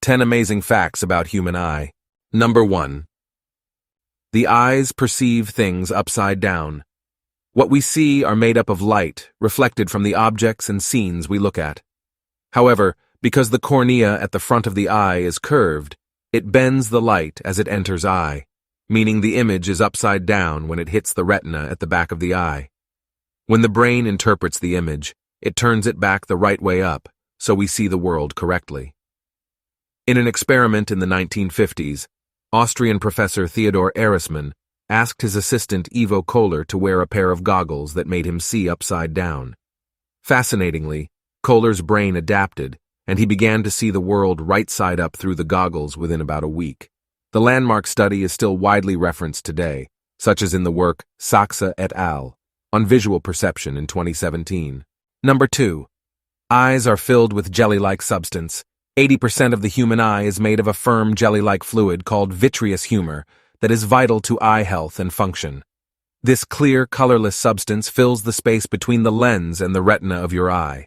10 amazing facts about human eye. Number 1. The eyes perceive things upside down. What we see are made up of light, reflected from the objects and scenes we look at. However, because the cornea at the front of the eye is curved, it bends the light as it enters eye, meaning the image is upside down when it hits the retina at the back of the eye. When the brain interprets the image, it turns it back the right way up, so we see the world correctly. In an experiment in the 1950s, Austrian professor Theodor Erismann asked his assistant Ivo Kohler to wear a pair of goggles that made him see upside down. Fascinatingly, Kohler's brain adapted, and he began to see the world right side up through the goggles within about a week. The landmark study is still widely referenced today, such as in the work Saxa et al. On visual perception in 2017. Number 2. Eyes are filled with jelly-like substance. 80% of the human eye is made of a firm jelly-like fluid called vitreous humor that is vital to eye health and function. This clear, colorless substance fills the space between the lens and the retina of your eye.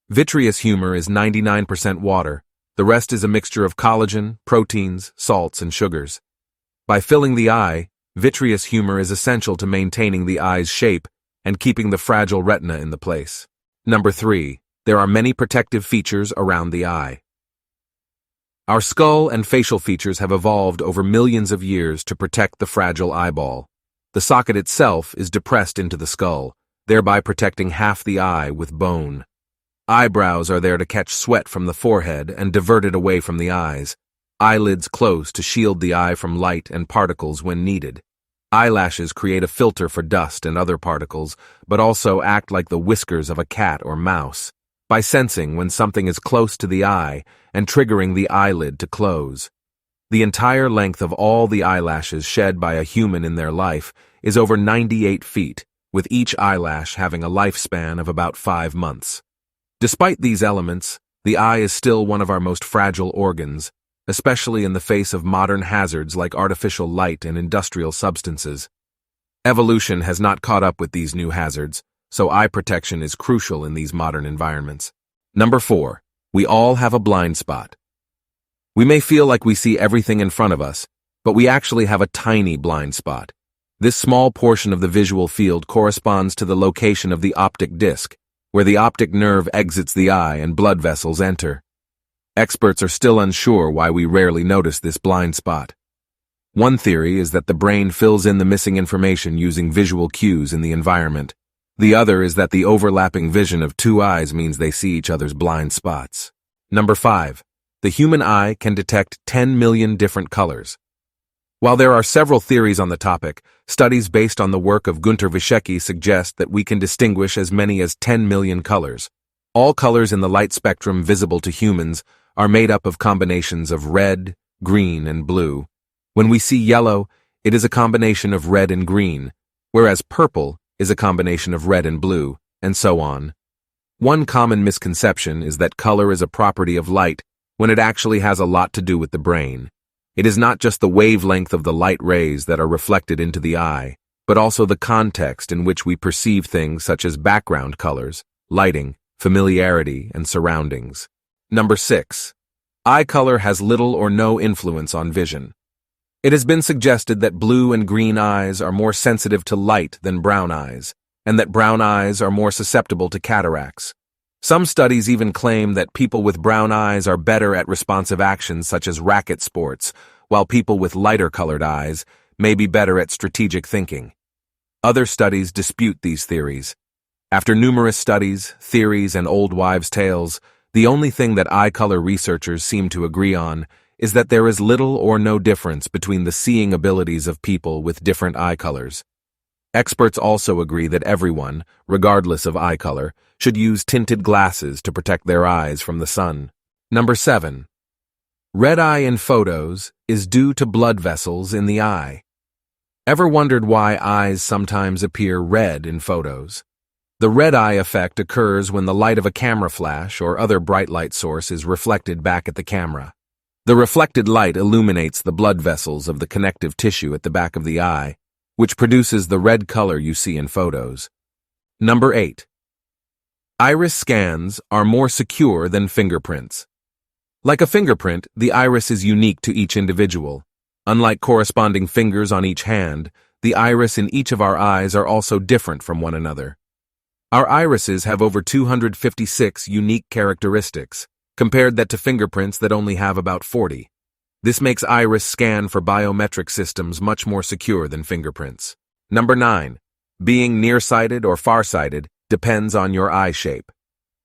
Vitreous humor is 99% water. The rest is a mixture of collagen, proteins, salts, and sugars. By filling the eye, vitreous humor is essential to maintaining the eye's shape and keeping the fragile retina in the place. Number 3. There are many protective features around the eye. Our skull and facial features have evolved over millions of years to protect the fragile eyeball. The socket itself is depressed into the skull, thereby protecting half the eye with bone. Eyebrows are there to catch sweat from the forehead and divert it away from the eyes. Eyelids close to shield the eye from light and particles when needed. Eyelashes create a filter for dust and other particles, but also act like the whiskers of a cat or mouse, by sensing when something is close to the eye and triggering the eyelid to close. The entire length of all the eyelashes shed by a human in their life is over 98 feet, with each eyelash having a lifespan of about 5 months. Despite these elements, the eye is still one of our most fragile organs, especially in the face of modern hazards like artificial light and industrial substances. Evolution has not caught up with these new hazards, so eye protection is crucial in these modern environments. Number 4. We all have a blind spot. We may feel like we see everything in front of us, but we actually have a tiny blind spot. This small portion of the visual field corresponds to the location of the optic disc, where the optic nerve exits the eye and blood vessels enter. Experts are still unsure why we rarely notice this blind spot. One theory is that the brain fills in the missing information using visual cues in the environment. The other is that the overlapping vision of two eyes means they see each other's blind spots. Number 5. The human eye can detect 10 million different colors. While there are several theories on the topic, studies based on the work of Günter Wyszecki suggest that we can distinguish as many as 10 million colors. All colors in the light spectrum visible to humans are made up of combinations of red, green, and blue. When we see yellow, it is a combination of red and green, whereas purple is a combination of red and blue, and so on. One common misconception is that color is a property of light when it actually has a lot to do with the brain. It is not just the wavelength of the light rays that are reflected into the eye, but also the context in which we perceive things such as background colors, lighting, familiarity, and surroundings. Number 6. Eye color has little or no influence on vision. It has been suggested that blue and green eyes are more sensitive to light than brown eyes, and that brown eyes are more susceptible to cataracts. Some studies even claim that people with brown eyes are better at responsive actions such as racket sports, while people with lighter-colored eyes may be better at strategic thinking. Other studies dispute these theories. After numerous studies, theories, and old wives' tales, the only thing that eye color researchers seem to agree on is that there is little or no difference between the seeing abilities of people with different eye colors. Experts also agree that everyone, regardless of eye color, should use tinted glasses to protect their eyes from the sun. Number 7. Red eye in photos is due to blood vessels in the eye. Ever wondered why eyes sometimes appear red in photos? The red eye effect occurs when the light of a camera flash or other bright light source is reflected back at the camera. The reflected light illuminates the blood vessels of the connective tissue at the back of the eye, which produces the red color you see in photos. Number 8. Iris scans are more secure than fingerprints. Like a fingerprint, the iris is unique to each individual. Unlike corresponding fingers on each hand, the iris in each of our eyes are also different from one another. Our irises have over 256 unique characteristics, compared that to fingerprints that only have about 40. This makes iris scan for biometric systems much more secure than fingerprints. Number 9. Being nearsighted or farsighted depends on your eye shape.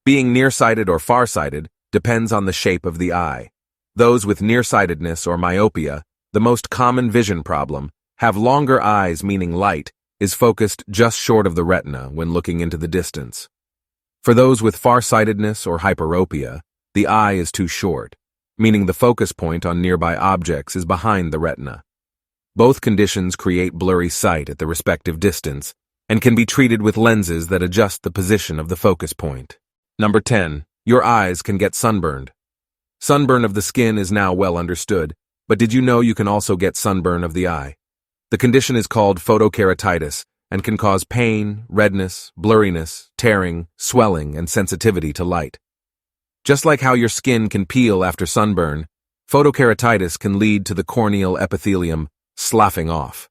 Being nearsighted or farsighted depends on the shape of the eye. Those with nearsightedness or myopia, the most common vision problem, have longer eyes, meaning light is focused just short of the retina when looking into the distance. For those with farsightedness or hyperopia, the eye is too short, meaning the focus point on nearby objects is behind the retina. Both conditions create blurry sight at the respective distance and can be treated with lenses that adjust the position of the focus point. Number 10. Your eyes can get sunburned. Sunburn of the skin is now well understood, but did you know you can also get sunburn of the eye? The condition is called photokeratitis and can cause pain, redness, blurriness, tearing, swelling, and sensitivity to light. Just like how your skin can peel after sunburn, photokeratitis can lead to the corneal epithelium sloughing off.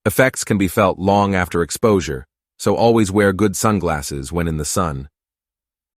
Effects can be felt long after exposure, so always wear good sunglasses when in the sun.